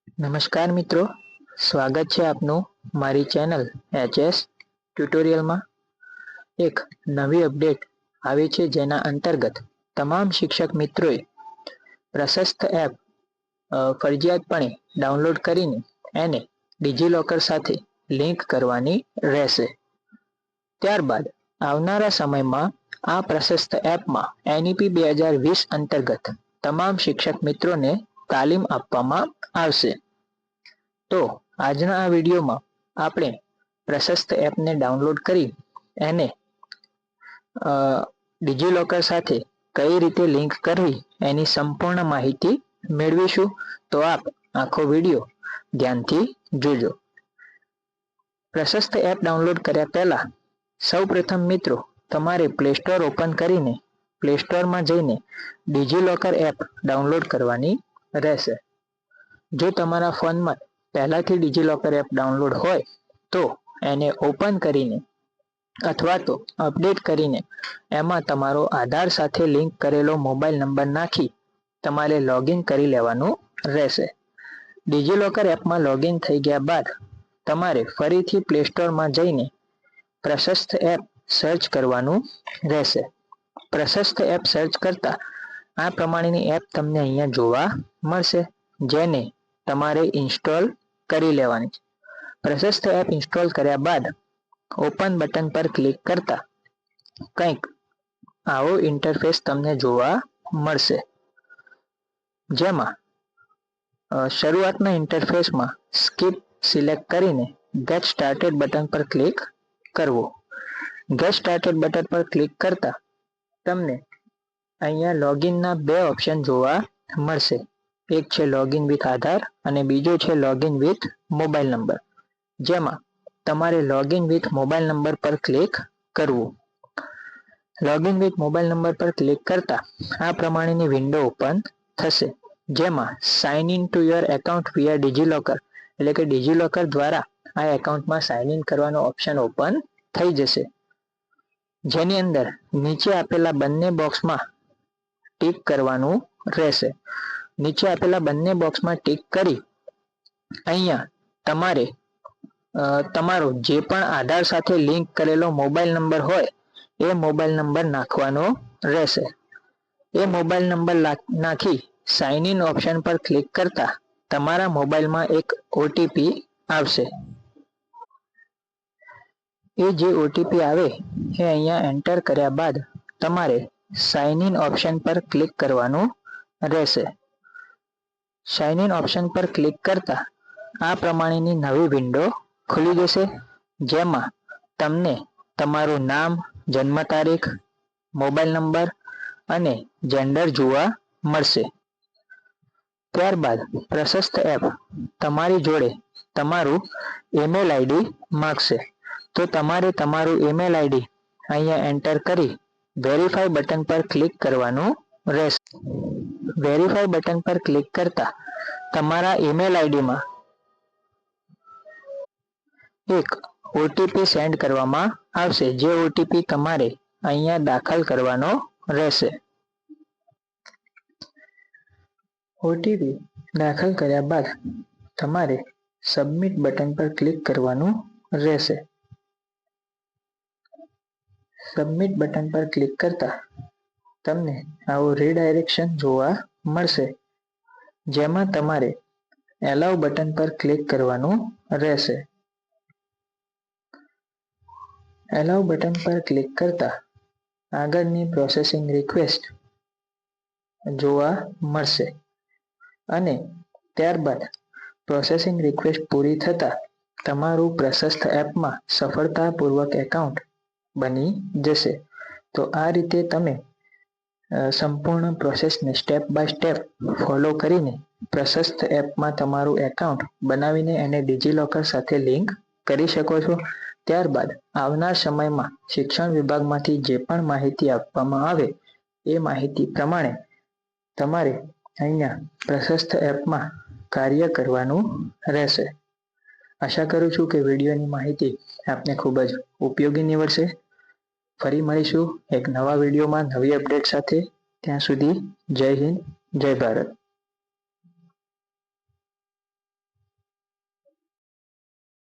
નમસ્કાર મિત્રો, સ્વાગત છે આપનું મારી ચેનલ એચએસ ટ્યુટોરિયલમાં. એક નવી અપડેટ આવી છે જેના અંતર્ગત તમામ શિક્ષક મિત્રોએ પ્રશસ્ત એપ ફરજિયાતપણે ડાઉનલોડ કરીને એને ડિજિલોકર સાથે લિંક કરવાની રહેશે. ત્યારબાદ આવનારા સમયમાં આ પ્રશસ્ત એપમાં એનઈપી 2020 અંતર્ગત તમામ શિક્ષક મિત્રોને તાલીમ આપવામાં આવશે. તો આજના આ વિડીયોમાં આપણે પ્રશસ્ત એપને ડાઉનલોડ કરી એને ડિજિલોકર સાથે કઈ રીતે લિંક કરવી એની સંપૂર્ણ માહિતી મેળવીશું. તો આપ આખો વિડીયો ધ્યાનથી જોજો. પ્રશસ્ત એપ ડાઉનલોડ કર્યા પહેલા સૌપ્રથમ મિત્રો તમારે પ્લે સ્ટોર ઓપન કરીને પ્લે સ્ટોરમાં જઈને ડિજિલોકર એપ ડાઉનલોડ કરવાની રહેશે. જો તમારા ફોનમાં પહેલાથી ડિજિલોકર એપ ડાઉનલોડ હોય તો એને ઓપન કરીને અથવા તો અપડેટ કરીને એમાં તમારો આધાર સાથે લિંક કરેલો મોબાઈલ નંબર નાખી તમારે લોગિન કરી લેવાનું રહેશે. ડિજિલોકર એપમાં લોગિન થઈ ગયા બાદ તમારે ફરીથી પ્લે સ્ટોરમાં જઈને પ્રશસ્ત એપ સર્ચ કરવાનું રહેશે. પ્રશસ્ત એપ સર્ચ કરતા આ પ્રમાણેની એપ તમને અહીંયા જોવા મળશે, જેને તમારે ઇન્સ્ટોલ કરી લેવાની છે. પ્રશસ્ત એપ ઇન્સ્ટોલ કર્યા બાદ ઓપન બટન પર ક્લિક કરતા કંઈક આવો ઇન્ટરફેસ તમને જોવા મળશે, જેમાં શરૂઆતના ઇન્ટરફેસમાં સ્કીપ સિલેક્ટ કરીને ગેટ સ્ટાર્ટેડ બટન પર ક્લિક કરવું. ગેટ સ્ટાર્ટેડ બટન પર ક્લિક કરતા તમને અહીંયા લોગિનના બે ઓપ્શન જોવા મળશે. એક છે લોગિન વિથ આધાર અને બીજો છે લોગિન વિથ મોબાઈલ નંબર, જેમાં તમારે લોગિન વિથ મોબાઈલ નંબર પર ક્લિક કરવું. લોગિન વિથ મોબાઈલ નંબર પર ક્લિક કરતા આ પ્રમાણેની વિન્ડો ઓપન થશે, જેમાં sign in to your account via DigiLocker એટલે કે ડિજિલોકર દ્વારા આ એકાઉન્ટમાં સાઇન ઇન કરવાનો ઓપ્શન ઓપન થઈ જશે, જેની અંદર નીચે આપેલા બંને બોક્સમાં ટિક કરવાનું રહેશે. નીચે આપેલા બંને બોક્સમાં ટિક કરી અહીંયા તમારે તમારો જે પણ આધાર સાથે લિંક કરેલો મોબાઈલ નંબર હોય એ મોબાઈલ નંબર નાખવાનો રહેશે. એ મોબાઈલ નંબર નાખી સાઇન ઇન ઓપ્શન પર ક્લિક કરતા તમારા મોબાઈલમાં એક ઓટીપી આવશે. એ જે ઓટીપી આવે એ અહીંયા એન્ટર કર્યા બાદ તમારે સાઇન ઇન ઓપ્શન પર ક્લિક કરવાનું રહેશે. સાઇન ઇન ઓપ્શન પર ક્લિક કરતા આ પ્રમાણેની નવી વિન્ડો ખુલી જશે, જેમાં તમને તમારું નામ, જન્મ તારીખ, મોબાઈલ નંબર અને જેન્ડર જોવા મળશે. ત્યારબાદ પ્રશસ્ત એપ તમારી જોડે તમારું ઈમેલ આઈડી માંગશે, તો તમારે તમારું ઈમેલ આઈડી અહીંયા એન્ટર કરી વેરીફાઈ બટન પર ક્લિક કરવાનું રહેશે. વેરીફાઈ બટન પર ક્લિક કરતા તમારા ઈમેલ આઈડીમાં એક ઓટીપી સેન્ડ કરવામાં આવશે, જે ઓટીપી તમારે અહીંયા દાખલ કરવાનો રહેશે. ઓટીપી દાખલ કર્યા બાદ તમારે સબમિટ બટન પર ક્લિક કરવાનું રહેશે. સબમિટ બટન પર ક્લિક કરતા તમને આવું રીડાયરેક્શન જોવા મળશે, જેમાં તમારે એલાઉ બટન પર ક્લિક કરવાનું રહેશે. એલાઉ બટન પર ક્લિક કરતા આગળની પ્રોસેસિંગ રિક્વેસ્ટ જોવા મળશે અને ત્યારબાદ પ્રોસેસિંગ રિક્વેસ્ટ પૂરી થતાં તમારું પ્રશસ્ત એપમાં સફળતાપૂર્વક એકાઉન્ટ બની જશે. તો આ રીતે તમે સંપૂર્ણ પ્રોસેસને સ્ટેપ બાય સ્ટેપ ફોલો કરીને પ્રશસ્ત એપમાં તમારું એકાઉન્ટ બનાવીને એને ડિજિલોકર સાથે લિંક કરી શકો છો. ત્યારબાદ આવનાર સમયમાં શિક્ષણ વિભાગમાંથી જે પણ માહિતી આપવામાં આવે એ માહિતી પ્રમાણે તમારે અહીંયા પ્રશસ્ત એપમાં કાર્ય કરવાનું રહેશે. આશા કરું છું કે વિડીયોની માહિતી આપને ખૂબ જ ઉપયોગી નીવડશે. ફરી મળીશું એક નવા વિડીયોમાં નવી અપડેટ સાથે. ત્યાં સુધી જય હિન્દ, જય ભારત.